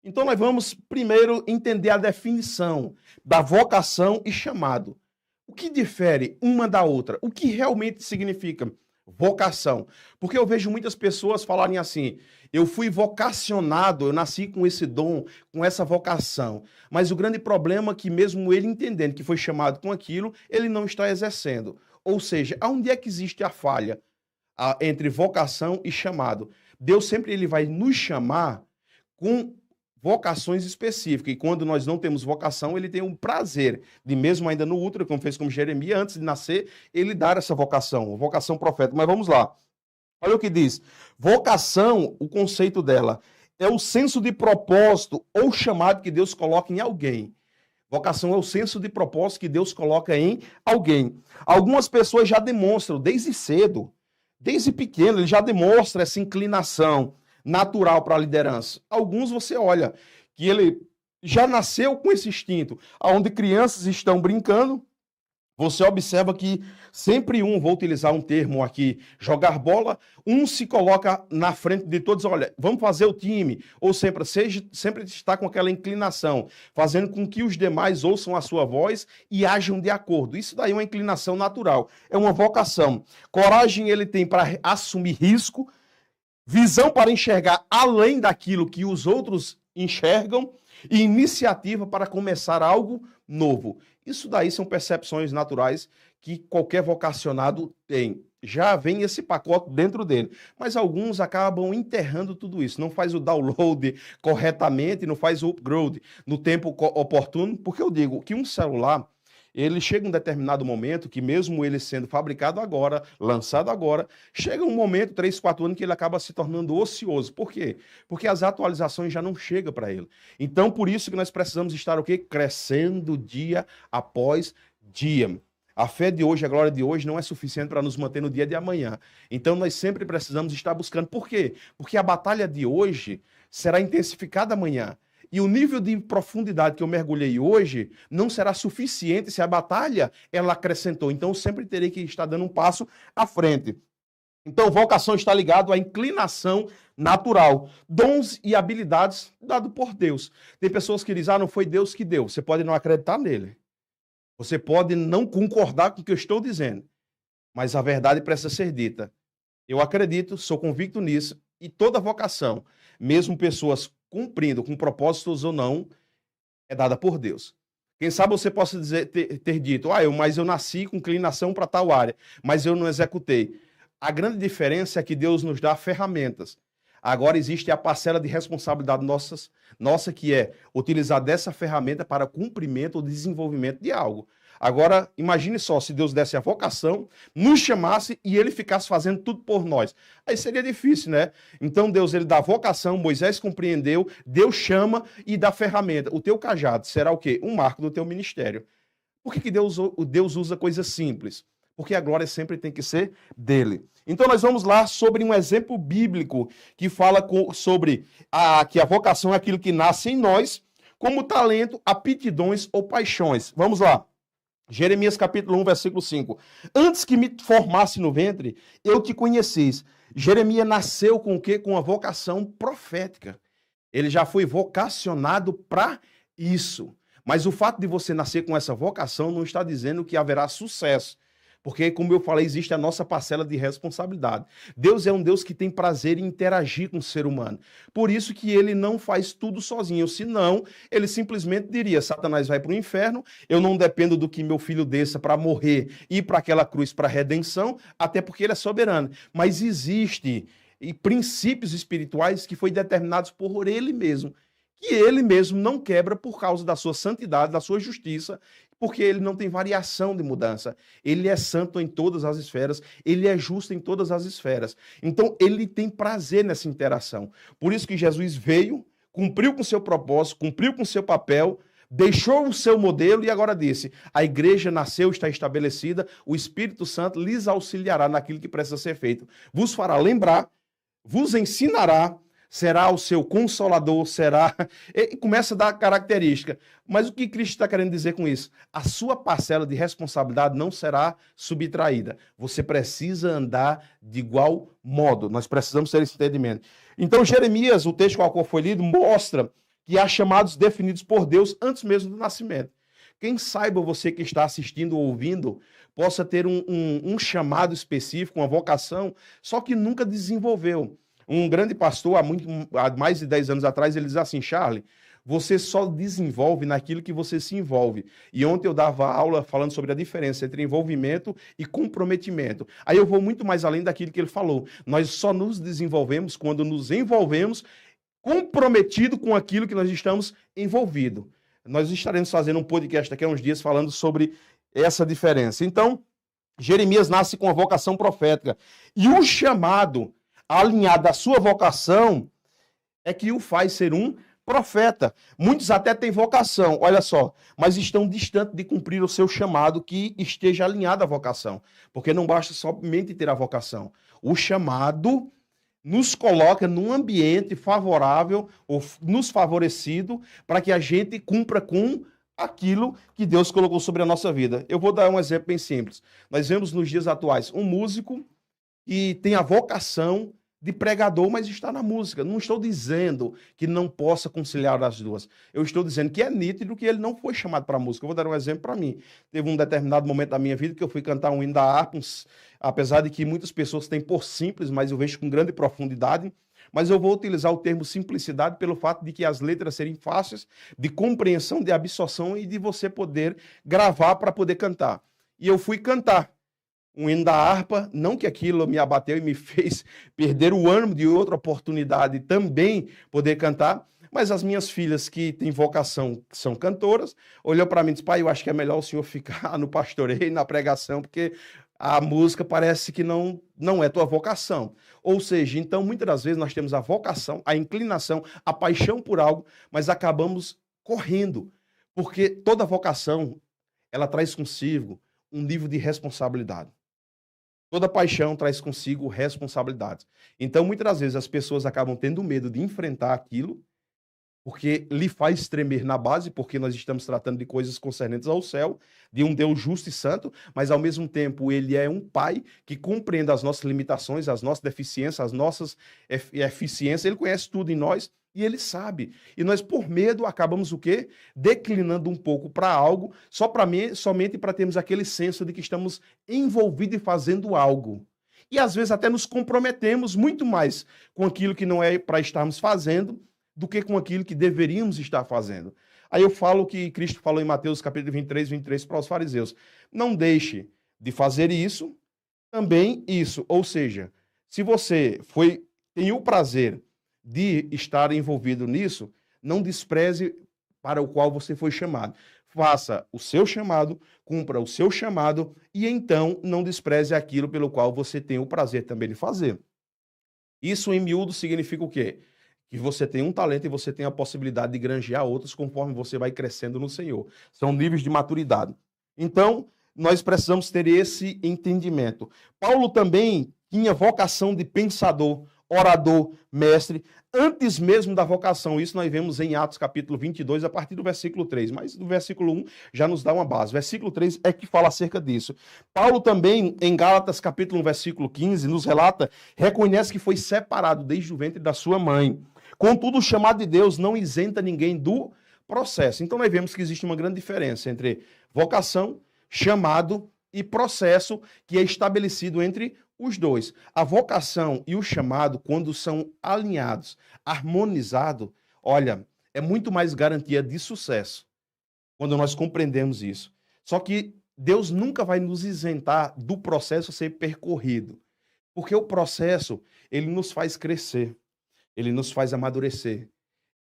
Então nós vamos primeiro entender a definição da vocação e chamado. O que difere uma da outra? O que realmente significa vocação? Porque eu vejo muitas pessoas falarem assim: eu fui vocacionado, eu nasci com esse dom, com essa vocação. Mas o grande problema é que mesmo ele entendendo que foi chamado com aquilo, ele não está exercendo. Ou seja, aonde é que existe a falha entre vocação e chamado? Deus sempre ele vai nos chamar com vocações específicas. E quando nós não temos vocação, ele tem um prazer de, mesmo ainda no útero, como fez com Jeremias, antes de nascer, ele dar essa vocação, vocação profética. Mas vamos lá. Olha o que diz. Vocação, o conceito dela, é o senso de propósito ou chamado que Deus coloca em alguém. Vocação é o senso de propósito que Deus coloca em alguém. Algumas pessoas já demonstram, desde cedo, desde pequeno, ele já demonstra essa inclinação natural para a liderança. Alguns você olha que ele já nasceu com esse instinto, onde crianças estão brincando, você observa que sempre vou utilizar um termo aqui, jogar bola, se coloca na frente de todos, olha, vamos fazer o time, ou sempre está com aquela inclinação, fazendo com que os demais ouçam a sua voz e ajam de acordo. Isso daí é uma inclinação natural, é uma vocação. Coragem ele tem para assumir risco, visão para enxergar além daquilo que os outros enxergam e iniciativa para começar algo novo. Isso daí são percepções naturais que qualquer vocacionado tem. Já vem esse pacote dentro dele. Mas alguns acabam enterrando tudo isso. Não faz o download corretamente, não faz o upgrade no tempo oportuno. Porque eu digo que um celular, ele chega um determinado momento que mesmo ele sendo fabricado agora, lançado agora, chega um momento, 3, 4 anos, que ele acaba se tornando ocioso. Por quê? Porque as atualizações já não chegam para ele. Então, por isso que nós precisamos estar o quê? Crescendo dia após dia. A fé de hoje, a glória de hoje não é suficiente para nos manter no dia de amanhã. Então, nós sempre precisamos estar buscando. Por quê? Porque a batalha de hoje será intensificada amanhã. E o nível de profundidade que eu mergulhei hoje não será suficiente se a batalha ela acrescentou. Então, eu sempre terei que estar dando um passo à frente. Então, vocação está ligado à inclinação natural. Dons e habilidades dados por Deus. Tem pessoas que dizem, não foi Deus que deu. Você pode não acreditar nele. Você pode não concordar com o que eu estou dizendo. Mas a verdade precisa ser dita. Eu acredito, sou convicto nisso. E toda vocação, mesmo pessoas cumprindo com propósitos ou não, é dada por Deus. Quem sabe você possa ter dito, mas eu nasci com inclinação para tal área, mas eu não executei. A grande diferença é que Deus nos dá ferramentas. Agora existe a parcela de responsabilidade nossa que é utilizar dessa ferramenta para cumprimento ou desenvolvimento de algo. Agora, imagine só, se Deus desse a vocação, nos chamasse e ele ficasse fazendo tudo por nós. Aí seria difícil, né? Então Deus, ele dá a vocação, Moisés compreendeu, Deus chama e dá ferramenta. O teu cajado será o quê? Um marco do teu ministério. Por que Deus usa coisas simples? Porque a glória sempre tem que ser dele. Então nós vamos lá sobre um exemplo bíblico que fala sobre que a vocação é aquilo que nasce em nós, como talento, aptidões ou paixões. Vamos lá. Jeremias capítulo 1, versículo 5. Antes que me formasse no ventre, eu te conhecis. Jeremias nasceu com o quê? Com a vocação profética. Ele já foi vocacionado para isso. Mas o fato de você nascer com essa vocação não está dizendo que haverá sucesso. Porque, como eu falei, existe a nossa parcela de responsabilidade. Deus é um Deus que tem prazer em interagir com o ser humano. Por isso que ele não faz tudo sozinho. Senão, ele simplesmente diria, Satanás vai para o inferno, eu não dependo do que meu filho desça para morrer e ir para aquela cruz para a redenção, até porque ele é soberano. Mas existe princípios espirituais que foram determinados por ele mesmo, que ele mesmo não quebra por causa da sua santidade, da sua justiça, porque ele não tem variação de mudança. Ele é santo em todas as esferas, ele é justo em todas as esferas. Então, ele tem prazer nessa interação. Por isso que Jesus veio, cumpriu com o seu propósito, cumpriu com o seu papel, deixou o seu modelo e agora disse, a igreja nasceu, está estabelecida, o Espírito Santo lhes auxiliará naquilo que precisa ser feito. Vos fará lembrar, vos ensinará, será o seu consolador, será... E começa a dar característica. Mas o que Cristo está querendo dizer com isso? A sua parcela de responsabilidade não será subtraída. Você precisa andar de igual modo. Nós precisamos ter esse entendimento. Então, Jeremias, o texto qual foi lido, mostra que há chamados definidos por Deus antes mesmo do nascimento. Quem saiba você que está assistindo ou ouvindo, possa ter um chamado específico, uma vocação, só que nunca desenvolveu. Um grande pastor, há mais de 10 anos atrás, ele diz assim: Charlie, você só desenvolve naquilo que você se envolve. E ontem eu dava aula falando sobre a diferença entre envolvimento e comprometimento. Aí eu vou muito mais além daquilo que ele falou. Nós só nos desenvolvemos quando nos envolvemos comprometido com aquilo que nós estamos envolvidos. Nós estaremos fazendo um podcast daqui a uns dias falando sobre essa diferença. Então, Jeremias nasce com a vocação profética. E o chamado alinhado à sua vocação é que o faz ser um profeta. Muitos até têm vocação, olha só, mas estão distantes de cumprir o seu chamado que esteja alinhado à vocação. Porque não basta somente ter a vocação. O chamado nos coloca num ambiente favorável, ou nos favorecido, para que a gente cumpra com aquilo que Deus colocou sobre a nossa vida. Eu vou dar um exemplo bem simples. Nós vemos nos dias atuais um músico que tem a vocação de pregador, mas está na música. Não estou dizendo que não possa conciliar as duas. Eu estou dizendo que é nítido que ele não foi chamado para a música. Eu vou dar um exemplo para mim. Teve um determinado momento da minha vida que eu fui cantar um hino da harpa, apesar de que muitas pessoas têm por simples, mas eu vejo com grande profundidade. Mas eu vou utilizar o termo simplicidade pelo fato de que as letras serem fáceis, de compreensão, de absorção e de você poder gravar para poder cantar. E eu fui cantar um hino da harpa, não que aquilo me abateu e me fez perder o ânimo de outra oportunidade também poder cantar, mas as minhas filhas que têm vocação, que são cantoras, olhou para mim e disse: pai, eu acho que é melhor o senhor ficar no pastoreio, na pregação, porque a música parece que não é tua vocação. Ou seja, então muitas das vezes nós temos a vocação, a inclinação, a paixão por algo, mas acabamos correndo, porque toda vocação, ela traz consigo um nível de responsabilidade. Toda paixão traz consigo responsabilidades. Então, muitas das vezes, as pessoas acabam tendo medo de enfrentar aquilo, porque lhe faz tremer na base, porque nós estamos tratando de coisas concernentes ao céu, de um Deus justo e santo, mas, ao mesmo tempo, ele é um pai que compreende as nossas limitações, as nossas deficiências, as nossas eficiências. Ele conhece tudo em nós e ele sabe. E nós, por medo, acabamos o quê? Declinando um pouco para algo, somente para termos aquele senso de que estamos envolvidos e fazendo algo. E, às vezes, até nos comprometemos muito mais com aquilo que não é para estarmos fazendo do que com aquilo que deveríamos estar fazendo. Aí eu falo o que Cristo falou em Mateus capítulo 23 para os fariseus: não deixe de fazer isso, também isso. Ou seja, se você tem o prazer de estar envolvido nisso, não despreze para o qual você foi chamado. Faça o seu chamado, cumpra o seu chamado e então não despreze aquilo pelo qual você tem o prazer também de fazer. Isso, em miúdo, significa o quê? Que você tem um talento e você tem a possibilidade de granjear outros conforme você vai crescendo no Senhor. São níveis de maturidade. Então, nós precisamos ter esse entendimento. Paulo também tinha vocação de pensador, orador, mestre, antes mesmo da vocação. Isso nós vemos em Atos capítulo 22, a partir do versículo 3. Mas do versículo 1 já nos dá uma base. O versículo 3 é que fala acerca disso. Paulo também, em Gálatas capítulo 1, versículo 15, nos relata, reconhece que foi separado desde o ventre da sua mãe. Contudo, o chamado de Deus não isenta ninguém do processo. Então, nós vemos que existe uma grande diferença entre vocação, chamado e processo que é estabelecido entre os dois. A vocação e o chamado, quando são alinhados, harmonizados, olha, é muito mais garantia de sucesso quando nós compreendemos isso. Só que Deus nunca vai nos isentar do processo ser percorrido, porque o processo, ele nos faz crescer. Ele nos faz amadurecer,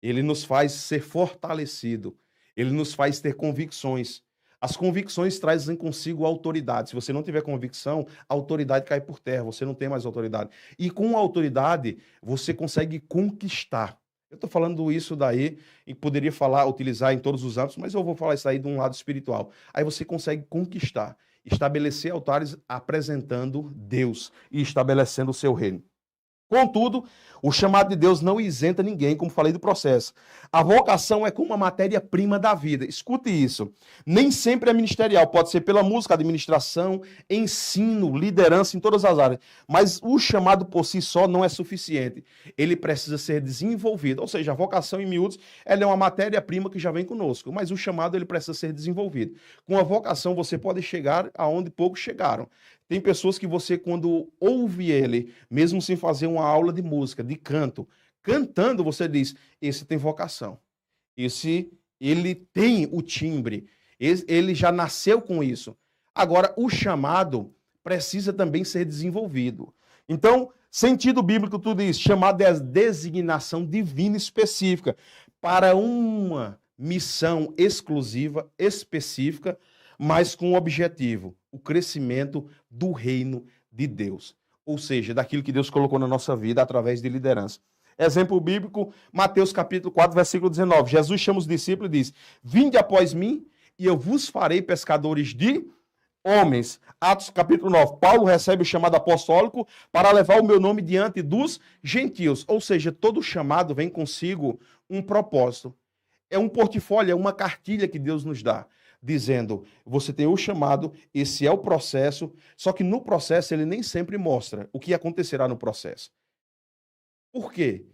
ele nos faz ser fortalecido, ele nos faz ter convicções. As convicções trazem consigo autoridade. Se você não tiver convicção, a autoridade cai por terra, você não tem mais autoridade. E com a autoridade, você consegue conquistar. Eu estou falando isso daí, e poderia utilizar em todos os âmbitos, mas eu vou falar isso aí de um lado espiritual. Aí você consegue conquistar, estabelecer altares apresentando Deus e estabelecendo o seu reino. Contudo, o chamado de Deus não isenta ninguém, como falei do processo. A vocação é como uma matéria-prima da vida. Escute isso. Nem sempre é ministerial. Pode ser pela música, administração, ensino, liderança em todas as áreas. Mas o chamado por si só não é suficiente. Ele precisa ser desenvolvido. Ou seja, a vocação, em miúdos, ela é uma matéria-prima que já vem conosco. Mas o chamado, ele precisa ser desenvolvido. Com a vocação, você pode chegar aonde poucos chegaram. Tem pessoas que você, quando ouve ele, mesmo sem fazer uma aula de música, de canto, cantando, você diz, esse tem vocação. Ele tem o timbre. Ele já nasceu com isso. Agora, o chamado precisa também ser desenvolvido. Então, sentido bíblico, tudo isso, chamado é a designação divina específica para uma missão exclusiva, específica, mas com o objetivo, o crescimento do reino de Deus. Ou seja, daquilo que Deus colocou na nossa vida através de liderança. Exemplo bíblico, Mateus capítulo 4, versículo 19. Jesus chama os discípulos e diz, vinde após mim e eu vos farei pescadores de homens. Atos capítulo 9. Paulo recebe o chamado apostólico para levar o meu nome diante dos gentios. Ou seja, todo chamado vem consigo um propósito. É um portfólio, é uma cartilha que Deus nos dá, dizendo, você tem o chamado, esse é o processo, só que no processo ele nem sempre mostra o que acontecerá no processo. Por quê?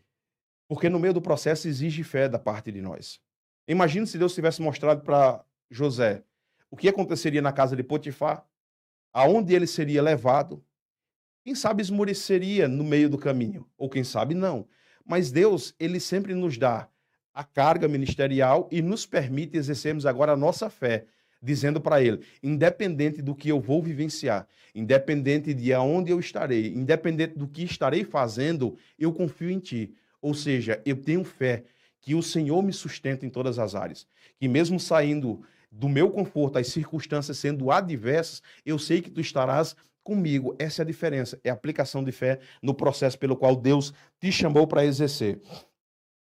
Porque no meio do processo exige fé da parte de nós. Imagine se Deus tivesse mostrado para José o que aconteceria na casa de Potifar, aonde ele seria levado. Quem sabe esmoreceria no meio do caminho, ou quem sabe não. Mas Deus, ele sempre nos dá a carga ministerial e nos permite exercermos agora a nossa fé, dizendo para ele, independente do que eu vou vivenciar, independente de aonde eu estarei, independente do que estarei fazendo, eu confio em ti. Ou seja, eu tenho fé que o Senhor me sustenta em todas as áreas, que mesmo saindo do meu conforto, as circunstâncias sendo adversas, eu sei que tu estarás comigo. Essa é a diferença, é a aplicação de fé no processo pelo qual Deus te chamou para exercer.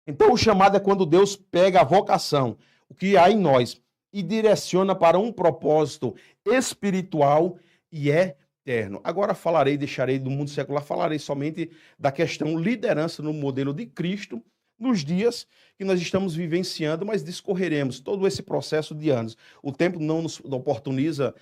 Então, o chamado é quando Deus pega a vocação, o que há em nós, e direciona para um propósito espiritual e eterno. Agora deixarei do mundo secular, falarei somente da questão liderança no modelo de Cristo, nos dias que nós estamos vivenciando, mas discorreremos todo esse processo de anos. O tempo não nos oportuniza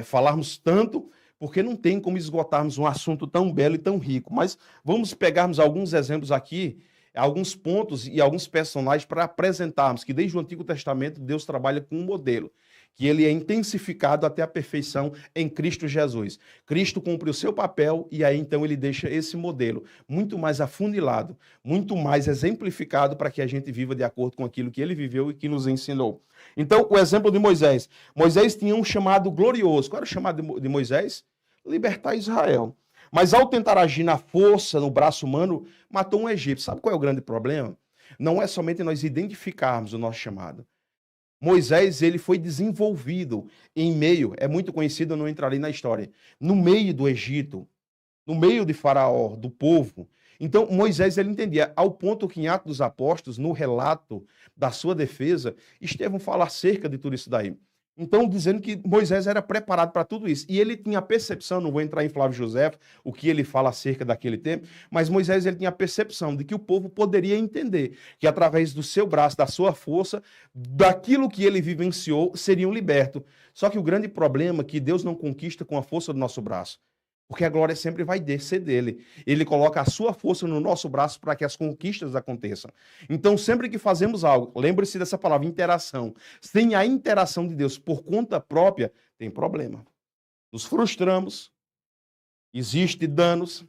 falarmos tanto, porque não tem como esgotarmos um assunto tão belo e tão rico. Mas vamos pegarmos alguns exemplos aqui, alguns pontos e alguns personagens para apresentarmos que desde o Antigo Testamento Deus trabalha com um modelo, que ele é intensificado até a perfeição em Cristo Jesus. Cristo cumpre o seu papel e aí então ele deixa esse modelo muito mais afunilado, muito mais exemplificado para que a gente viva de acordo com aquilo que ele viveu e que nos ensinou. Então, o exemplo de Moisés. Moisés tinha um chamado glorioso. Qual era o chamado de Moisés? Libertar Israel. Mas ao tentar agir na força, no braço humano, matou um egípcio. Sabe qual é o grande problema? Não é somente nós identificarmos o nosso chamado. Moisés, ele foi desenvolvido em meio, é muito conhecido, eu não entrarei na história, no meio do Egito, no meio de Faraó, do povo. Então, Moisés, ele entendia, ao ponto que em Atos dos Apóstolos, no relato da sua defesa, Estevão fala acerca de tudo isso daí. Então, dizendo que Moisés era preparado para tudo isso. E ele tinha a percepção, não vou entrar em Flávio José, o que ele fala acerca daquele tempo, mas Moisés, ele tinha a percepção de que o povo poderia entender que através do seu braço, da sua força, daquilo que ele vivenciou, seriam libertos. Só que o grande problema é que Deus não conquista com a força do nosso braço. Porque a glória sempre vai descer dele. Ele coloca a sua força no nosso braço para que as conquistas aconteçam. Então, sempre que fazemos algo, lembre-se dessa palavra, interação. Sem a interação de Deus por conta própria, tem problema. Nos frustramos, existe danos,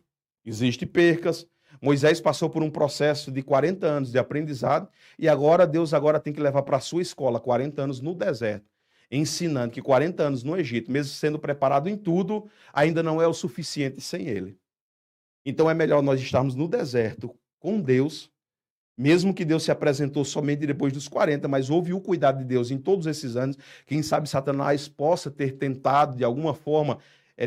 existe percas. Moisés passou por um processo de 40 anos de aprendizado e agora Deus tem que levar para a sua escola 40 anos no deserto, ensinando que 40 anos no Egito, mesmo sendo preparado em tudo, ainda não é o suficiente sem ele. Então é melhor nós estarmos no deserto com Deus, mesmo que Deus se apresentou somente depois dos 40, mas houve o cuidado de Deus em todos esses anos. Quem sabe Satanás possa ter tentado, de alguma forma,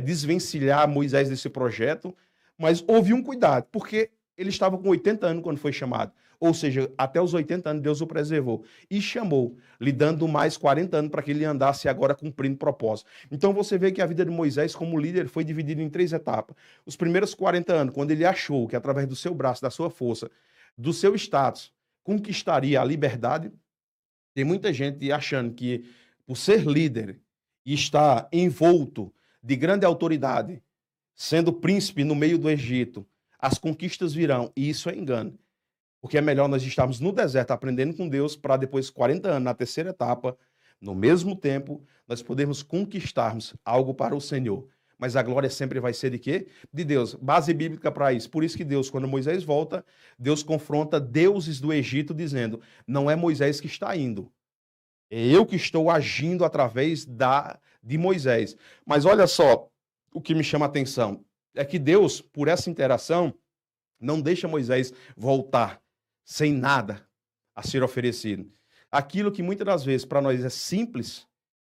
desvencilhar Moisés desse projeto, mas houve um cuidado, porque ele estava com 80 anos quando foi chamado. Ou seja, até os 80 anos Deus o preservou e chamou, lhe dando mais 40 anos para que ele andasse agora cumprindo propósito. Então você vê que a vida de Moisés como líder foi dividida em 3 etapas. Os primeiros 40 anos, quando ele achou que através do seu braço, da sua força, do seu status, conquistaria a liberdade. Tem muita gente achando que por ser líder e estar envolto de grande autoridade, sendo príncipe no meio do Egito, as conquistas virão. E isso é engano. Porque é melhor nós estarmos no deserto aprendendo com Deus para depois, 40 anos, na terceira etapa, no mesmo tempo, nós podermos conquistarmos algo para o Senhor. Mas a glória sempre vai ser de quê? De Deus. Base bíblica para isso. Por isso que Deus, quando Moisés volta, Deus confronta deuses do Egito dizendo, não é Moisés que está indo. É eu que estou agindo através de Moisés. Mas olha só, o que me chama a atenção é que Deus, por essa interação, não deixa Moisés voltar sem nada a ser oferecido. Aquilo que muitas das vezes para nós é simples,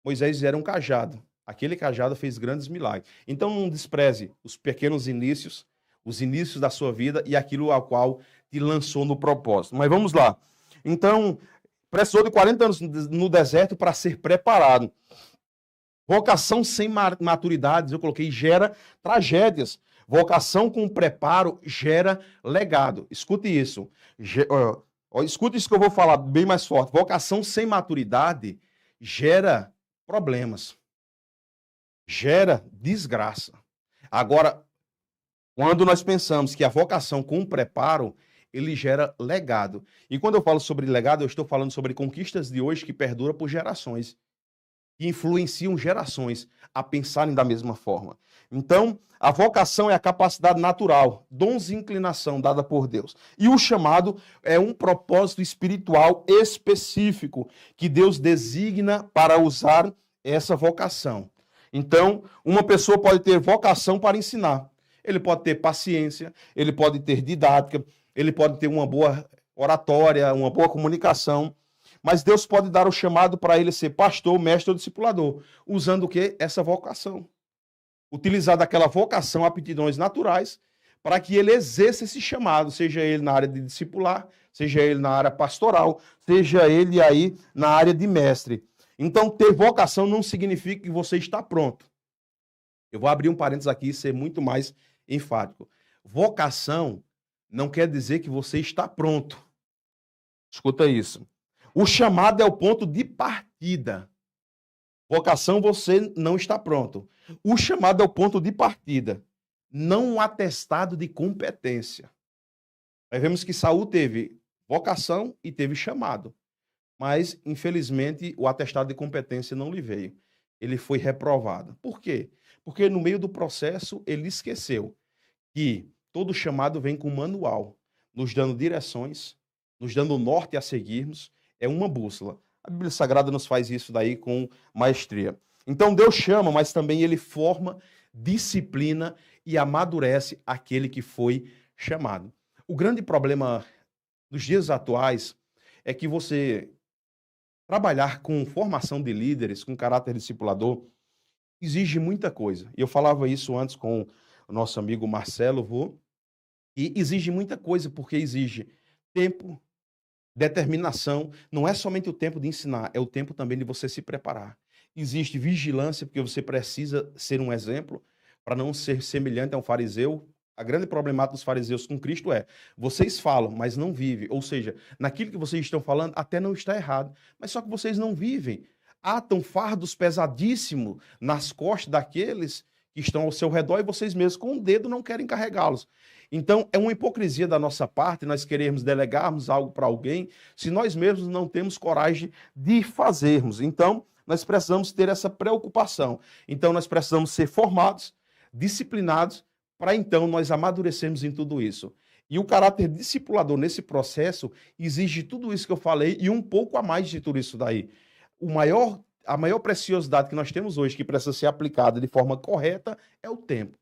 Moisés era um cajado. Aquele cajado fez grandes milagres. Então não despreze os pequenos inícios, os inícios da sua vida e aquilo ao qual te lançou no propósito. Mas vamos lá. Então, precisou de 40 anos no deserto para ser preparado. Vocação sem maturidades, eu coloquei, gera tragédias. Vocação com preparo gera legado. Escute isso. Escute isso que eu vou falar bem mais forte. Vocação sem maturidade gera problemas. Gera desgraça. Agora, quando nós pensamos que a vocação com preparo, ele gera legado. E quando eu falo sobre legado, eu estou falando sobre conquistas de hoje que perduram por gerações. Que influenciam gerações a pensarem da mesma forma. Então, a vocação é a capacidade natural, dons e inclinação dada por Deus. E o chamado é um propósito espiritual específico que Deus designa para usar essa vocação. Então, uma pessoa pode ter vocação para ensinar. Ele pode ter paciência, ele pode ter didática, ele pode ter uma boa oratória, uma boa comunicação. Mas Deus pode dar o chamado para ele ser pastor, mestre ou discipulador, usando o quê? Essa vocação. Utilizar daquela vocação, aptidões naturais, para que ele exerça esse chamado, seja ele na área de discipular, seja ele na área pastoral, seja ele aí na área de mestre. Então, ter vocação não significa que você está pronto. Eu vou abrir um parênteses aqui e ser muito mais enfático. Vocação não quer dizer que você está pronto. Escuta isso. O chamado é o ponto de partida. Vocação, você não está pronto. O chamado é o ponto de partida, não um atestado de competência. Nós vemos que Saul teve vocação e teve chamado. Mas, infelizmente, o atestado de competência não lhe veio. Ele foi reprovado. Por quê? Porque no meio do processo ele esqueceu que todo chamado vem com manual, nos dando direções, nos dando o norte a seguirmos. É uma bússola. A Bíblia Sagrada nos faz isso daí com maestria. Então Deus chama, mas também ele forma, disciplina e amadurece aquele que foi chamado. O grande problema nos dias atuais é que você trabalhar com formação de líderes, com caráter discipulador, exige muita coisa. E eu falava isso antes com o nosso amigo Marcelo, e exige muita coisa, porque exige tempo, determinação. Não é somente o tempo de ensinar, é o tempo também de você se preparar. Existe vigilância, porque você precisa ser um exemplo, para não ser semelhante a um fariseu. A grande problemática dos fariseus com Cristo é, vocês falam, mas não vivem. Ou seja, naquilo que vocês estão falando, até não está errado, mas só que vocês não vivem. Atam fardos pesadíssimos nas costas daqueles que estão ao seu redor e vocês mesmos, com o dedo, não querem carregá-los. Então, é uma hipocrisia da nossa parte nós queremos delegarmos algo para alguém se nós mesmos não temos coragem de fazermos. Então, nós precisamos ter essa preocupação. Então, nós precisamos ser formados, disciplinados, para então nós amadurecermos em tudo isso. E o caráter discipulador nesse processo exige tudo isso que eu falei e um pouco a mais de tudo isso daí. A maior preciosidade que nós temos hoje, que precisa ser aplicada de forma correta, é o tempo.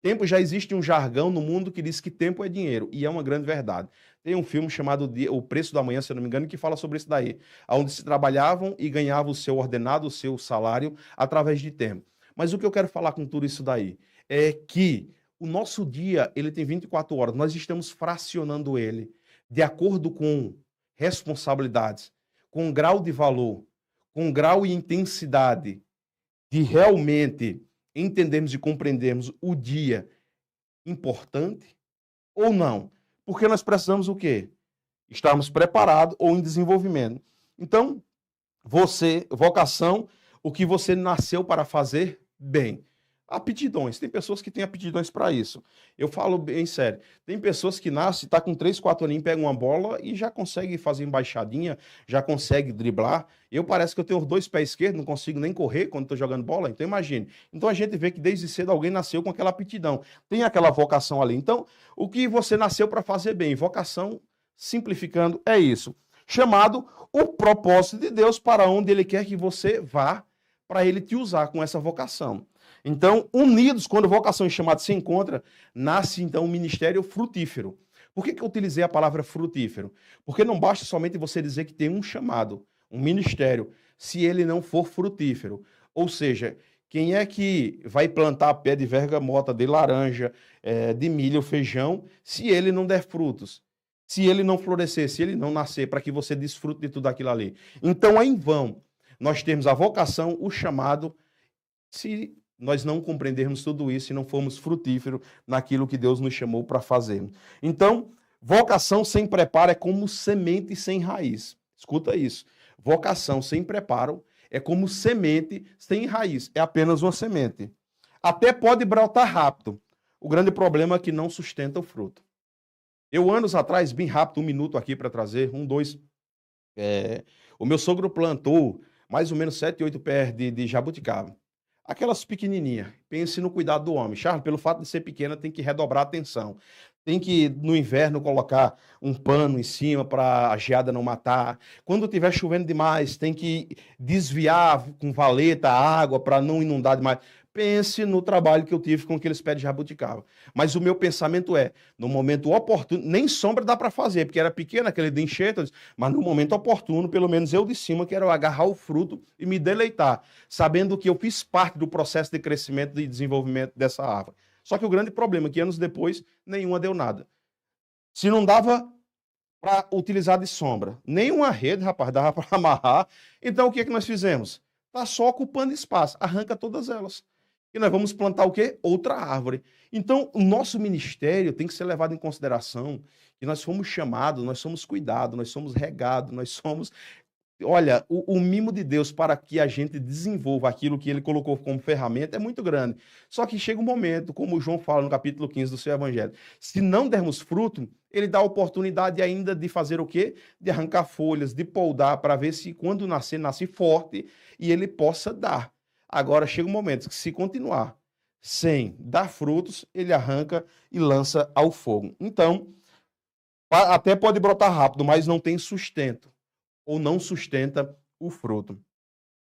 Tempo, já existe um jargão no mundo que diz que tempo é dinheiro, e é uma grande verdade. Tem um filme chamado O Preço da Manhã, se eu não me engano, que fala sobre isso daí, onde se trabalhavam e ganhavam o seu ordenado, o seu salário, através de tempo. Mas o que eu quero falar com tudo isso daí é que o nosso dia, ele tem 24 horas, nós estamos fracionando ele. de acordo com responsabilidades, com grau de valor, com grau e intensidade de realmente entendermos e compreendermos o dia importante ou não? Porque nós precisamos o quê? Estarmos preparados ou em desenvolvimento. Então, vocação, o que você nasceu para fazer bem. Aptidões. Tem pessoas que têm aptidões para isso. Eu falo bem sério. Tem pessoas que nascem, tá com 3, 4 aninhos, pega uma bola e já consegue fazer embaixadinha, já consegue driblar. Eu parece que eu tenho os 2 pés esquerdos, não consigo nem correr quando estou jogando bola. Então imagine. Então a gente vê que desde cedo alguém nasceu com aquela aptidão. Tem aquela vocação ali. Então, o que você nasceu para fazer bem? Vocação, simplificando, é isso. Chamado o propósito de Deus para onde Ele quer que você vá, para Ele te usar com essa vocação. Então, unidos, quando vocação e chamado se encontram, nasce então um ministério frutífero. Por que eu utilizei a palavra frutífero? Porque não basta somente você dizer que tem um chamado, um ministério, se ele não for frutífero. Ou seja, quem é que vai plantar pé de vergamota, de laranja, de milho, feijão, se ele não der frutos? Se ele não florescer, se ele não nascer, para que você desfrute de tudo aquilo ali. Então, é em vão nós temos a vocação, o chamado, se nós não compreendermos tudo isso e não formos frutíferos naquilo que Deus nos chamou para fazer. Então, vocação sem preparo é como semente sem raiz. Escuta isso. Vocação sem preparo é como semente sem raiz. É apenas uma semente. Até pode brotar rápido. O grande problema é que não sustenta o fruto. Eu, anos atrás, bem rápido, 1 minuto aqui para trazer, 1, 2. O meu sogro plantou mais ou menos 7, 8 pés de jabuticaba. Aquelas pequenininhas. Pense no cuidado do homem. Charles, pelo fato de ser pequena, tem que redobrar a atenção. Tem que, no inverno, colocar um pano em cima para a geada não matar. Quando estiver chovendo demais, tem que desviar com valeta a água para não inundar demais. Pense no trabalho que eu tive com aqueles pés de jabuticaba. Mas o meu pensamento é, no momento oportuno, nem sombra dá para fazer, porque era pequeno aquele de enxerto, mas no momento oportuno, pelo menos eu de cima, quero agarrar o fruto e me deleitar, sabendo que eu fiz parte do processo de crescimento e desenvolvimento dessa árvore. Só que o grande problema é que anos depois, nenhuma deu nada. Se não dava para utilizar de sombra, nenhuma rede, rapaz, dava para amarrar, então o que é que nós fizemos? Está só ocupando espaço, arranca todas elas. E nós vamos plantar o quê? Outra árvore. Então, o nosso ministério tem que ser levado em consideração que nós fomos chamados, nós somos cuidados, nós somos regados, nós somos... Olha, o mimo de Deus para que a gente desenvolva aquilo que ele colocou como ferramenta é muito grande. Só que chega um momento, como o João fala no capítulo 15 do seu evangelho, se não dermos fruto, ele dá a oportunidade ainda de fazer o quê? De arrancar folhas, de poldar, para ver se quando nascer, nasce forte e ele possa dar. Agora chega um momento que se continuar sem dar frutos, ele arranca e lança ao fogo. Então, até pode brotar rápido, mas não tem sustento, ou não sustenta o fruto.